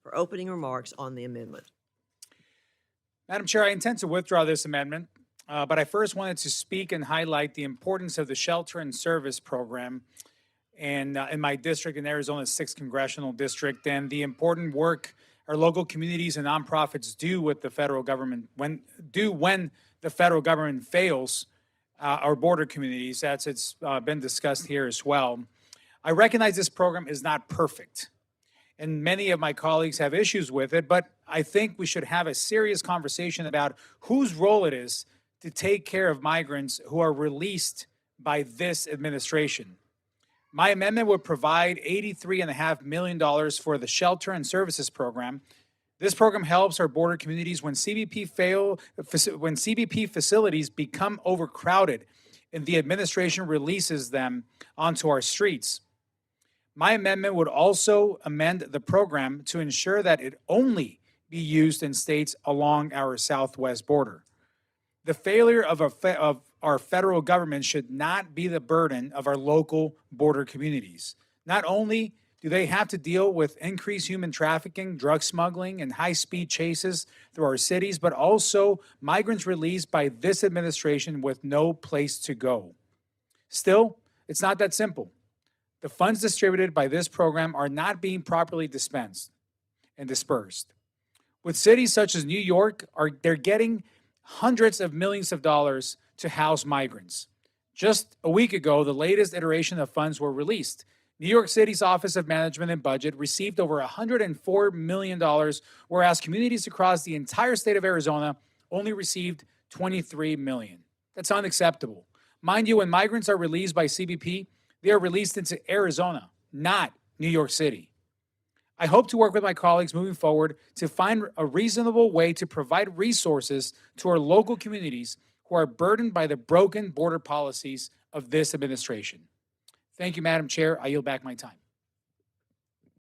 for opening remarks on the amendment. Madam Chair, I intend to withdraw this amendment, but I first wanted to speak and highlight the importance of the shelter and service program in my district, in Arizona's 6th congressional district, and the important work our local communities and nonprofits do with the federal government when the federal government fails our border communities. It's been discussed here as well. I recognize this program is not perfect, and many of my colleagues have issues with it, but I think we should have a serious conversation about whose role it is to take care of migrants who are released by this administration. My amendment would provide $83.5 million for the Shelter and Services Program. This program helps our border communities when CBP facilities become overcrowded and the administration releases them onto our streets. My amendment would also amend the program to ensure that it only be used in states along our southwest border. The failure of our federal government should not be the burden of our local border communities. Not only do they have to deal with increased human trafficking, drug smuggling, and high-speed chases through our cities, but also migrants released by this administration with no place to go. Still, it's not that simple. The funds distributed by this program are not being properly dispensed and dispersed. With cities such as New York, they're getting hundreds of millions of dollars to house migrants. Just a week ago, the latest iteration of funds were released. New York City's Office of Management and Budget received over $104 million, whereas communities across the entire state of Arizona only received $23 million. That's unacceptable. Mind you, when migrants are released by CBP, they are released into Arizona, not New York City. I hope to work with my colleagues moving forward to find a reasonable way to provide resources to our local communities who are burdened by the broken border policies of this administration. Thank you, Madam Chair. I yield back my time.